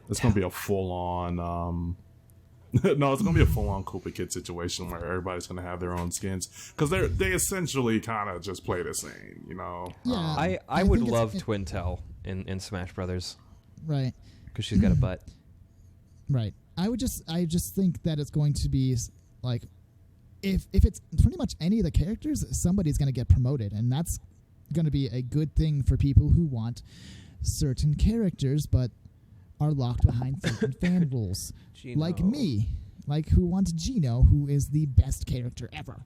It's going to be a full on. No, it's going to be a full on Koopa Kid situation where everybody's going to have their own skins because they essentially kind of just play the same, you know. Yeah. I I would think it's- love Twintel in Smash Brothers Right. because she's got a butt. Right. I just think that it's going to be like if it's pretty much any of the characters, somebody's going to get promoted, and that's going to be a good thing for people who want certain characters but are locked behind certain fan rules. Gino. Like me, like who wants Gino, who is the best character ever.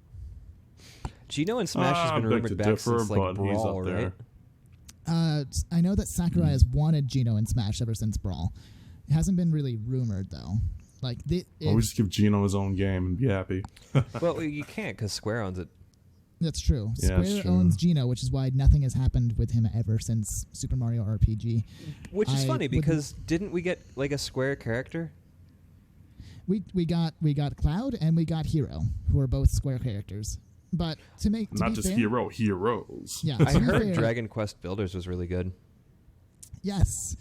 Gino in Smash has I been beg rumored to back differ, since like but he's Brawl, up there. right? I know that Sakurai has wanted Gino in Smash ever since Brawl. It hasn't been really rumored though. Like Or we just give Gino his own game and be happy. Well, you can't because Square owns it. That's true. Yeah, Square it's true. owns Gino, which is why nothing has happened with him ever since Super Mario RPG. Which is I funny would- because didn't we get like a Square character? We got Cloud and we got Hero, who are both Square characters. But to Not be just fair, heroes. Yeah, I to be heard fair, Dragon Quest Builders was really good. Yes,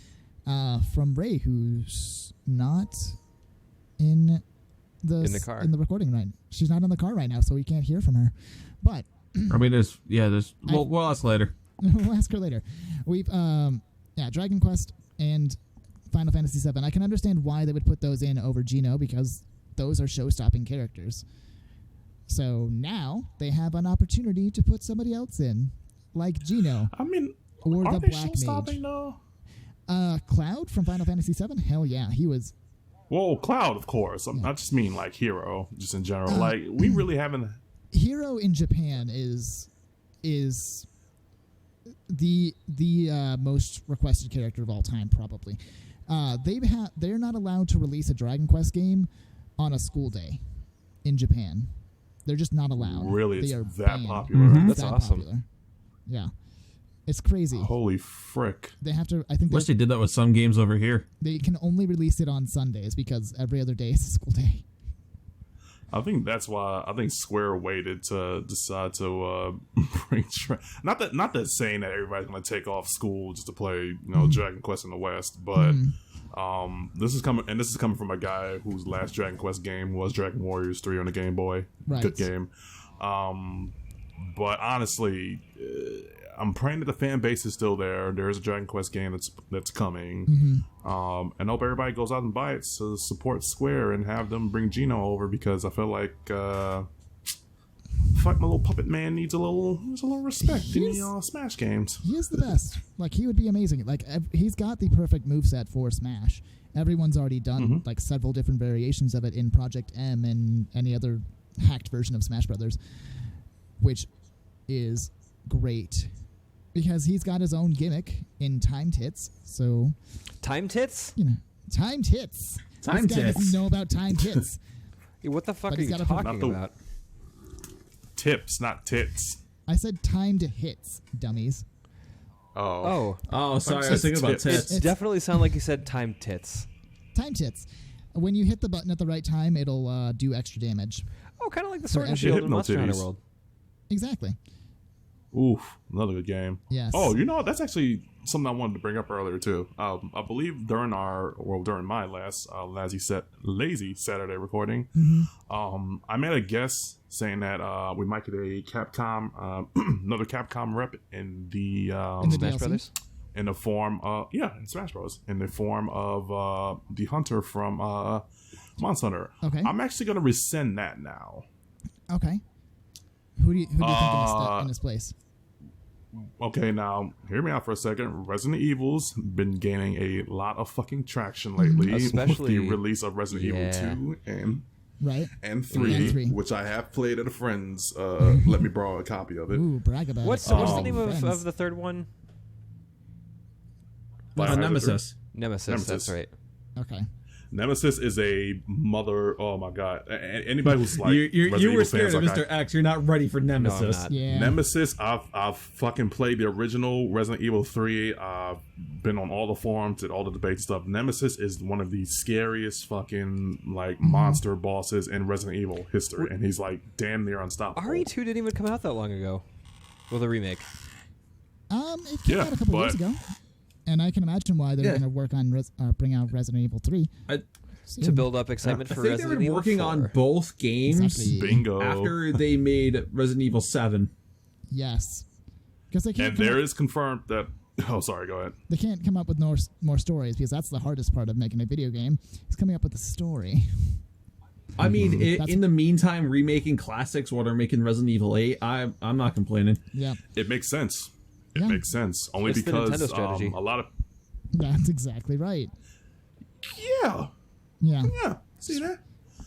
from Ray, who's not in the car. in the recording right. She's not in the car right now, so we can't hear from her. But I mean, we'll ask later. we'll ask her later. We've Dragon Quest and Final Fantasy VII. I can understand why they would put those in over Gino because those are show-stopping characters. So now they have an opportunity to put somebody else in, like Gino I mean, or aren't the they Black show-stopping Mage. though? Cloud from Final Fantasy VII. Hell yeah, he was. Well, Cloud, of course. I just mean like Hero, just in general. Like we really haven't. Hero in Japan is the most requested character of all time, probably. They're not allowed to release a Dragon Quest game on a school day in Japan. They're just not allowed. Really, They it's are that banned. popular. Mhm. That's That awesome. popular. Yeah, it's crazy. Holy frick! They have to. I think Wish they did that with some games over here. they can only release it on Sundays because every other day is a school day. I think that's why I think Square waited to decide to bring. Not that saying that everybody's going to take off school just to play, Dragon Quest in the West, but this is coming from a guy whose last Dragon Quest game was Dragon Warriors 3 on the Game Boy. Right. Good game. But honestly, I'm praying that the fan base is still there. There's a Dragon Quest game that's coming. And I hope everybody goes out and buy it to support Square and have them bring Gino over because I feel like my little puppet man needs a little respect in the Smash games. He is the best. Like, he would be amazing. Like, he's got the perfect moveset for Smash. Everyone's already done, like, several different variations of it in Project M and any other hacked version of Smash Brothers, which is great. Because he's got his own gimmick in Time Tits, so... Time Tits? Time Tits! Time this guy Tits. doesn't know about Time Tits. Hey, what the fuck But are he's you got a- talking Not the- about? Tips, not tits. I said timed hits, dummies. Oh, Oh, sorry, I was said thinking about tits. tits. it definitely sounded like you said Time Tits. Time Tits. When you hit the button at the right time, it'll do extra damage. Oh, kind of like the Sword and every- Shield in Hypno Monster Hunter titties. World. Exactly. Oof, another good game. Yes. Oh, that's actually something I wanted to bring up earlier too. I believe during my last lazy Saturday recording, I made a guest saying that we might get a Capcom, another Capcom rep in the Smash DLC? Brothers. in the form of in Smash Bros. In the form of the Hunter from Monster Hunter. Okay. I'm actually gonna rescind that now. Okay. Who do you think in this place? Okay, now hear me out for a second. Resident Evil's been gaining a lot of fucking traction lately, Especially- with the release of Resident Evil 2 Right. and 3, And 3. which I have played at a friend's. Let me borrow a copy of it. Ooh, brag about What's it. the name Friends. of the third one? Biohazard Nemesis. Nemesis. That's right. Okay. Nemesis is a mother. Oh my god! Anybody who's like You Resident were Evil scared fans, of like Mr. X. You're not ready for Nemesis. not. Yeah. Nemesis, I've fucking played the original Resident Evil 3. I've been on all the forums and all the debate stuff. Nemesis is one of the scariest fucking like monster bosses in Resident Evil history, and he's like damn near unstoppable. RE2 didn't even come out that long ago. Well, the remake. It came out a couple years ago, and I can imagine why they're going to work on bring out Resident Evil 3. To build up excitement I for think Resident they were Evil working 4. on both games Exactly. Bingo. after they made Resident Evil 7. Yes, because they can't. And there is confirmed that. Oh, sorry. Go ahead. They can't come up with more stories because that's the hardest part of making a video game. Is coming up with a story. I mean, That's- in the meantime, remaking classics while they're making Resident Evil 8, I'm not complaining. Yeah, It makes sense. It Yeah. makes sense only It's the because Nintendo strategy. a lot of that's exactly right. yeah. Yeah. See that?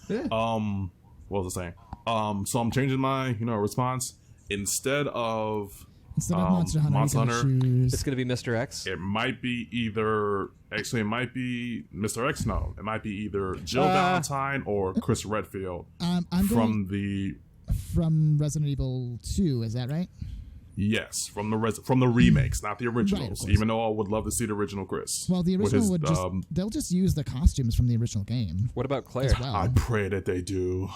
Yeah. What was I saying? So I'm changing my, response. Instead of Instead of Monster Hunter, Monster you're gonna Hunter, choose. It's going to be Mr. X. it might be either. Actually, it might be Mr. X. No, it might be either Jill Valentine or Chris Redfield I'm from the. from Resident Evil 2. Is that right? Yes, from the remakes, not the originals. course. Even though I would love to see the original Chris. Well, the with original his, would just they'll just use the costumes from the original game What about Claire? as well. I pray that they do.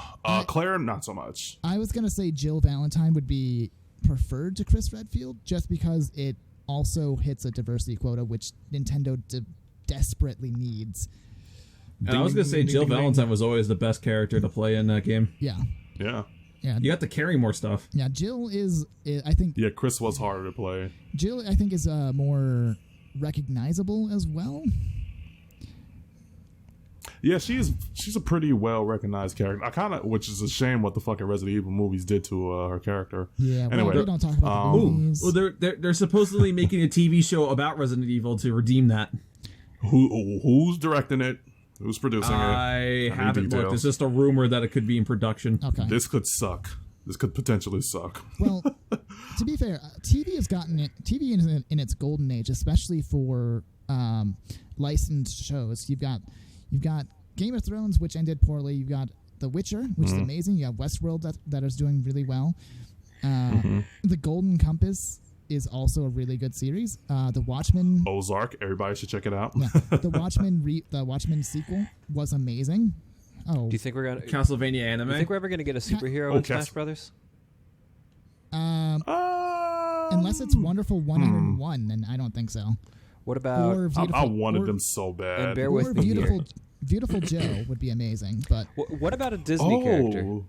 Claire, not so much. I was gonna say Jill Valentine would be preferred to Chris Redfield just because it also hits a diversity quota, which Nintendo desperately needs. And I was going to say Jill Valentine was always the best character to play in that game. Yeah, Yeah. yeah, You got to carry more stuff. yeah. Jill is I think Yeah, Chris was harder to play. Jill I think is more recognizable as well. Yeah, she's a pretty well recognized character. I kind of, which is a shame what the fucking Resident Evil movies did to her character. Yeah, well, Anyway, we don't talk about the movies. Well, they're supposedly making a TV show about Resident Evil to redeem that. Who's directing it? Who's producing it? I haven't looked. details. It's just a rumor that it could be in production. Okay. This could suck. This could potentially suck. Well, to be fair, TV has gotten it. TV is in its golden age, especially for licensed shows. You've got Game of Thrones, which ended poorly. You've got The Witcher, which is amazing. You have Westworld that is doing really well. The Golden Compass is also a really good series. The Watchmen. Ozark. Everybody should check it out. Yeah, the Watchmen sequel was amazing. Oh, Do you think we're going to... Castlevania anime. You think we're ever going to get a superhero in Smash Brothers? unless it's Wonderful 101, then I don't think so. What about... Or I wanted or- them so bad. And bear Or with me here. Beautiful Joe would be amazing, but What about a Disney character?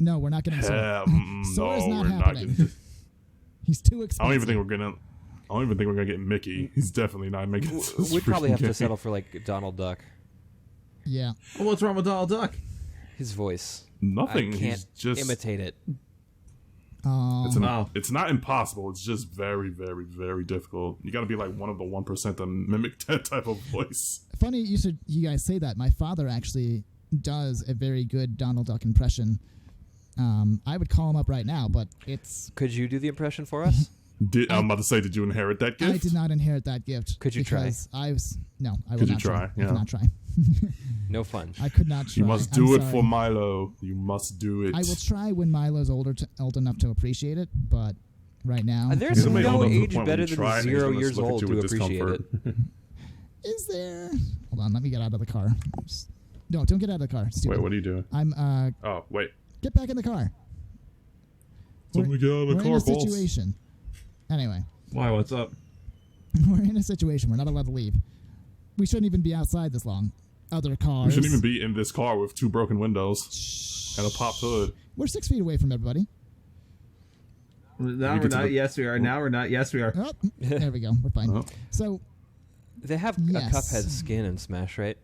no, we're not getting Sora. Sora's no, not we're happening. not getting. He's too expensive. I don't even think we're gonna get Mickey. He's definitely not making. this We'd probably freaking have to game. settle for like Donald Duck. Yeah. Well, what's wrong with Donald Duck? His voice. Nothing. I can't He's just imitate it. It's not impossible. It's just very, very, very difficult. You got to be like one of the 1% to mimic that type of voice. Funny you guys say that. My father actually does a very good Donald Duck impression. I would call him up right now, but it's... Could you do the impression for us? I'm about to say, did you inherit that gift? I did not inherit that gift. Could you try? because I was... No, I will Could you not try? I Yeah. cannot try. No fun. I could not try. You must I'm do it sorry. for Milo. You must do it. I will try when Milo's old enough to appreciate it, but right now... There's He's gonna be no old enough to the age point where better you than try it and he's 0 gonna years look at old you to with appreciate it. discomfort. Is there... Hold on, let me get out of the car. No, don't get out of the car. Stupid. Wait, what are you doing? I'm, Oh, wait. Get back in the car. Tell me to get out of the We're car, in a balls. situation. Anyway, Why? What's up? we're in a situation. We're not allowed to leave. We shouldn't even be outside this long. other We cars. shouldn't even be in this car with 2 broken windows and a popped hood. We're 6 feet away from everybody. Now You we're get to not. the- Yes, we are. Now we're not. Yes, we are. Oh, there we go. We're fine. Oh. So They have Yes. a Cuphead skin in Smash, right?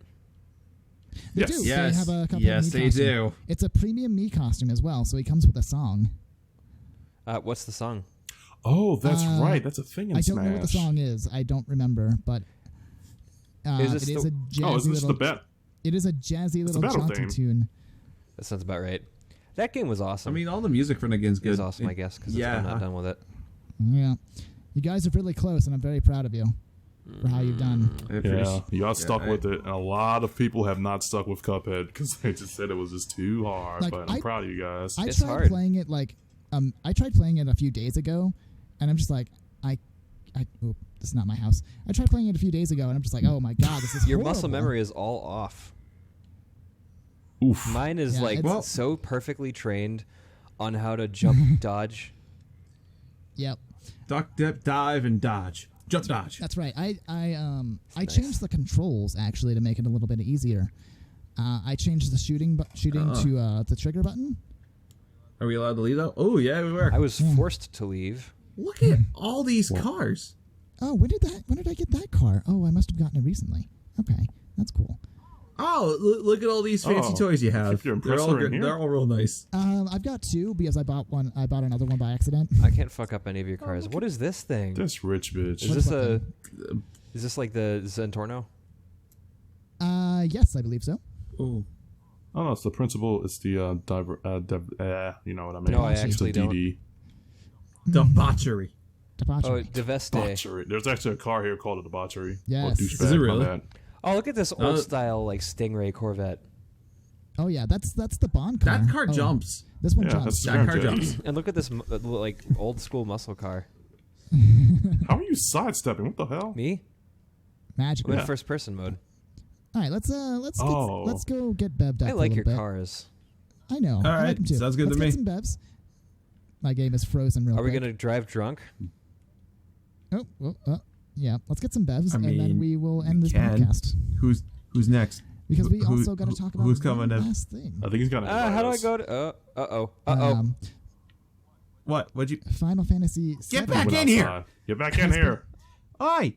they Yes. do. Yes. They have a Cuphead Yes, Mii they costume. do. It's a premium Mii costume as well, so he comes with a song. What's the song? Oh, that's right. That's a thing in I don't Smash. know what the song is. I don't remember, but Is this it is the- a jazzy Oh, isn't this little. the bet? It is a jazzy It's a little battle jaunty theme. tune. That sounds about right. That game was I awesome. mean, all the music for the game's it good. was awesome, I guess, because I'm not done with it. Yeah, you guys are really close, and I'm very proud of you for how you've done. Yeah, y'all stuck Yeah, with it, and a lot of people have not stuck with Cuphead because they just said it was just too hard. Like, but I'm proud of you guys. I It's tried hard. playing it I tried playing it a few days ago, and I'm just like, oop, this is not my house. I tried playing it a few days ago, and I'm just like, oh my god, this is Your horrible. muscle memory is all off. Oof. Mine is Yeah, like it's- so perfectly trained on how to jump, dodge. Yep, Duck, dip, dive, and dodge. Jump, dodge. that's right. I nice. changed the controls actually to make it a little bit easier. I changed the shooting to the trigger button. Are we allowed to leave though? Oh yeah, we were. I was forced to leave. Look at all these cars. Oh, when did I get that car? Oh, I must have gotten it recently. Okay, that's cool. Oh, look at all these fancy Oh, toys you have. your They're all compressor in good. here? They're all real nice. I've got 2 because I bought another one by accident. I can't fuck up any of your cars. What is this thing? This rich bitch. Is this a? Is this like the Zentorno? Yes, I believe so. Oh, Oh no, it's the principal. It's the you know what I mean. No, I It's actually the don't. DD. debauchery. Oh, Debauchery. Deveste. Debauchery. There's actually a car here called a debauchery. Yes. Or douchebag, Is it my really? bad. Oh, look at this old style like Stingray Corvette. Oh yeah, that's the Bond car. That car Oh, jumps. This one Yeah, jumps. that's That car Scramjet. jumps. And look at this like old school muscle car. How are you sidestepping? What the hell? Me? Magic. I'm in Yeah. first person mode. All right, let's Oh. go get bevved up. I a like little your bit. cars. I know. All I right, like 'em too. sounds good let's to get me. some bevs. My game is frozen real Are we quick. gonna drive drunk? Yeah, let's get some bevs, I and then mean, we will end this can. podcast Who's next? because we Who- also got to talk about who's one coming in? last thing. I think he's gonna. How do I us. go to? Uh-oh. What? What'd you? Final Fantasy. Get 7. back Went in here! outside. Get back in here! Oi!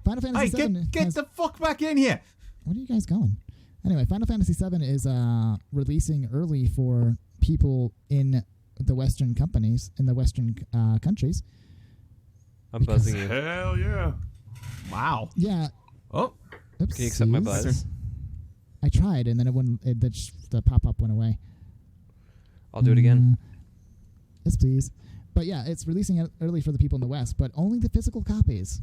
Final Fantasy Hey, 7 get has- the fuck back in here! Where are you guys going? Anyway, Final Fantasy 7 is releasing early for people in the Western countries. I'm buzzing you. Hell yeah! Wow. Yeah. Oh, Oops. Can you accept my buzz? I tried, and then it wouldn't. The pop-up went away. I'll do it again. Yes, please. But yeah, it's releasing it early for the people in the West, but only the physical copies.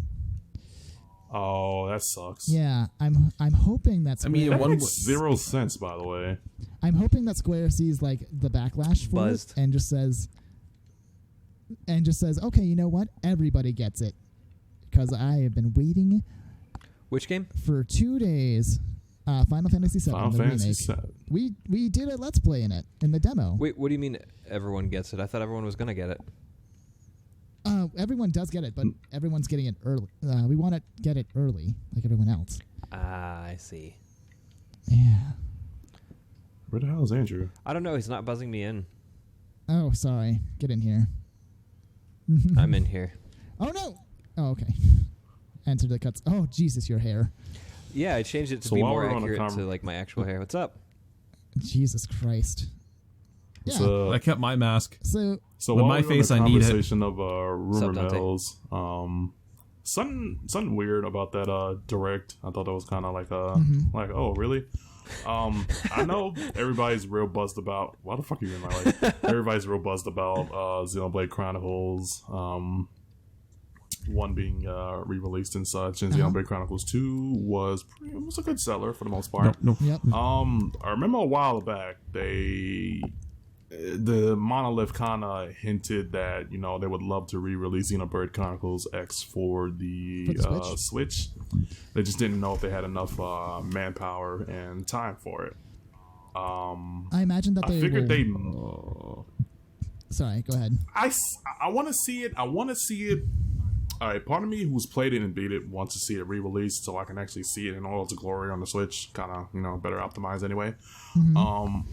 Oh, that sucks. Yeah, I'm hoping that Square, I mean, That one makes 0 sense, by the way. I'm hoping that Square sees like the backlash for Buzzed. it and just says, okay, you know what? Everybody gets it, because I have been waiting Which game? for 2 days. Final Fantasy 7, Final the Fantasy remake. 7. We did a Let's Play in it in the demo. Wait, what do you mean everyone gets it? I thought everyone was gonna get it. Everyone does get it, but everyone's getting it early. We want to get it early, like everyone else. Ah, I see. Yeah. Where the hell is Andrew? I don't know. He's not buzzing me in. Oh, sorry. Get in here. I'm in here. Oh no. Oh, okay. Answer the cuts. Oh, Jesus, your hair. Yeah, I changed it to So be while more we're on a accurate to like my actual hair. What's up? Jesus Christ. Yeah. So, I kept my mask. So so With while my we're on face, the I need it. conversation of rumor Sup, Dante? mills, something weird about that direct. I thought that was kind of like like, oh really? I know everybody's real buzzed about. Why the fuck are you in my life? Everybody's real buzzed about Xenoblade Chronicles. One being re-released and such, and Xenoblade Chronicles 2 was a good seller for the most part. Nope. yep. I remember a while back the Monolith kind of hinted that they would love to re-release Xenoblade Chronicles X for the Switch. They just didn't know if they had enough manpower and time for it. I imagine that they I figured will... Sorry, go ahead. I want to see it. I want to see it all right, part of me who's played it and beat it wants to see it re-released so I can actually see it in all its glory on the Switch, kind of, better optimized anyway.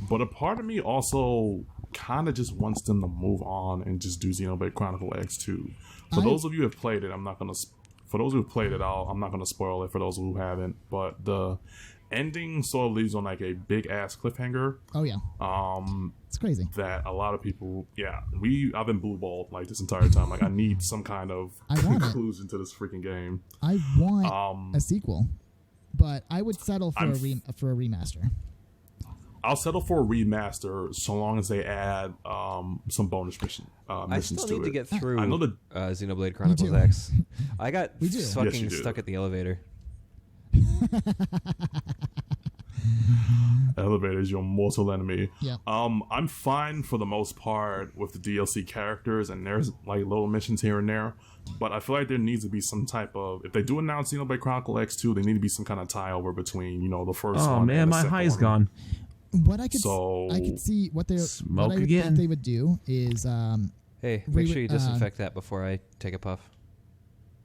But a part of me also kind of just wants them to move on and just do Xenoblade Chronicle X2. For those of you who have played it, I'm not gonna spoil it for those who haven't. But the ending sort of leaves on like a big ass cliffhanger. Oh yeah. It's crazy. That a lot of people, I've been blue balled like this entire time. Like I need some kind of conclusion to this freaking game. I want a sequel, but I would settle for a remaster. I'll settle for a remaster so long as they add some bonus missions I still need to get through I know the Xenoblade Chronicles X. I got fucking stuck at the elevator. Elevator is your mortal enemy. Yeah. I'm fine for the most part with the DLC characters, and there's like little missions here and there. But I feel like there needs to be some type of, if they do announce Xenoblade Chronicle X2, they need to be some kind of tie over between the first one. Oh man, my high is gone. What I could see what I think they would do is hey, make sure you disinfect that before I take a puff.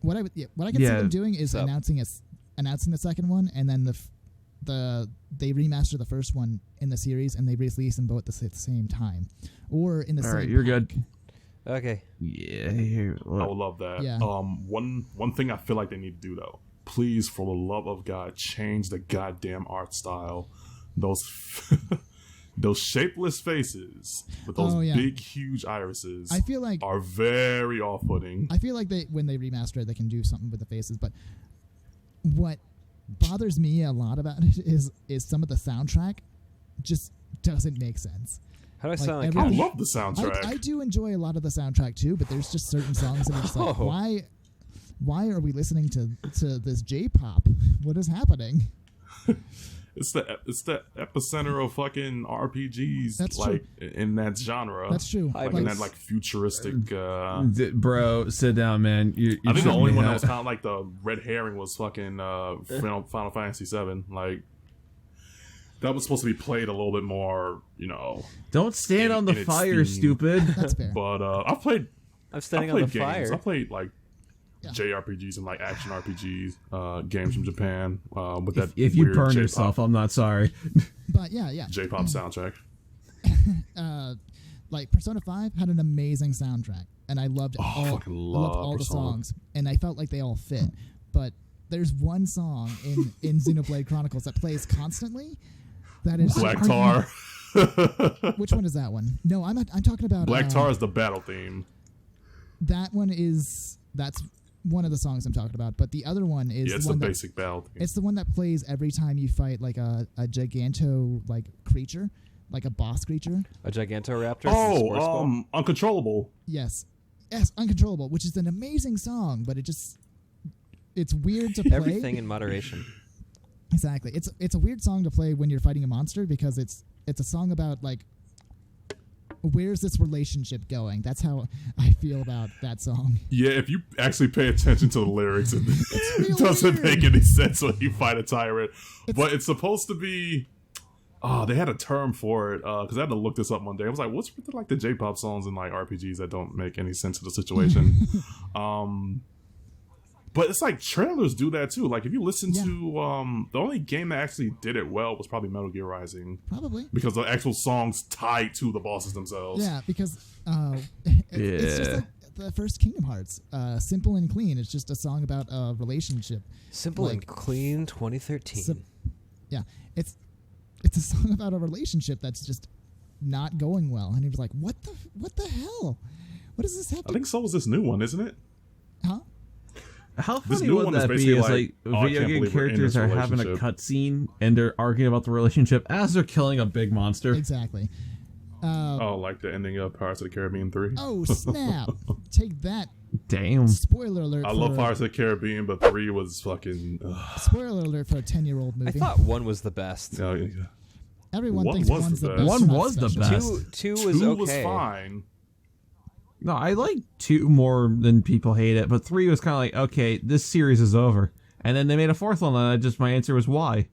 What I could see them doing is announcing the second one, and then they remaster the first one in the series and they release them both at the same time, or in the same. All right, you're good. Okay. Yeah, I would love that. Yeah. One thing I feel like they need to do though, please, for the love of God, change the goddamn art style. Those shapeless faces with those big, huge irises, I feel like are very off-putting. I feel like when they remaster it, they can do something with the faces. But what bothers me a lot about it is some of the soundtrack just doesn't make sense. How do I sound like? I love the soundtrack. I do enjoy a lot of the soundtrack too, but there's just certain songs that are just like, why are we listening to this J-pop? What is happening? It's the epicenter of fucking RPGs. That's like true. In that genre. That's true. Like in that like futuristic. Bro, sit down, man. I think the only one that was kind of like the red herring was fucking Final Fantasy VII. Like that was supposed to be played a little bit more. Don't stand on the fire, stupid. That's fair. But I'm standing on the games. fire. I played like JRPGs and like action RPGs, games from Japan. With that, if you burn J-pop, yourself, I'm not sorry. But J-pop soundtrack. Like Persona 5 had an amazing soundtrack, and I loved all the songs, and I felt like they all fit. But there's one song in Xenoblade Chronicles that plays constantly. That is Black Tar. Which one is that one? No, I'm talking about Black Tar is the battle theme. That's one of the songs I'm talking about, but the other one is it's the basic battle theme. It's the one that plays every time you fight like a giganto like creature, like a boss creature. A Gigantoraptor? Oh, Uncontrollable. Yes, Uncontrollable, which is an amazing song, but it's weird to play. Everything in moderation. Exactly. It's a weird song to play when you're fighting a monster because it's a song about like where's this relationship going? That's how I feel about that song. Yeah, if you actually pay attention to the lyrics, it doesn't make any sense when you fight a tyrant. But it's supposed to be. Oh, they had a term for it because I had to look this up one day. I was like, "What's with the J-pop songs in like RPGs that don't make any sense to the situation?" But it's like trailers do that too. Like if you listen to the only game that actually did it well was probably Metal Gear Rising. Probably. Because the actual songs tied to the bosses themselves. Yeah, because it's just like the first Kingdom Hearts. Simple and Clean. It's just a song about a relationship. Simple and Clean 2013. Yeah. It's a song about a relationship that's just not going well. And he was like, what the hell? What does this happen? I think so was this new one, isn't it? Huh? How funny would that be? Is like video game characters are having a cutscene and they're arguing about the relationship as they're killing a big monster. Exactly. Like the ending of Pirates of the Caribbean 3. Oh snap! Take that! Damn. Spoiler alert! I love Pirates of the Caribbean, but 3 was fucking. Spoiler alert for a 10-year-old movie. I thought 1 was the best. Everyone thinks 1's the best. 1 was the best. 2 was okay. Was fine. No, I like 2 more than people hate it, but 3 was kind of like, okay, this series is over. And then they made a 4th one, and my answer was why.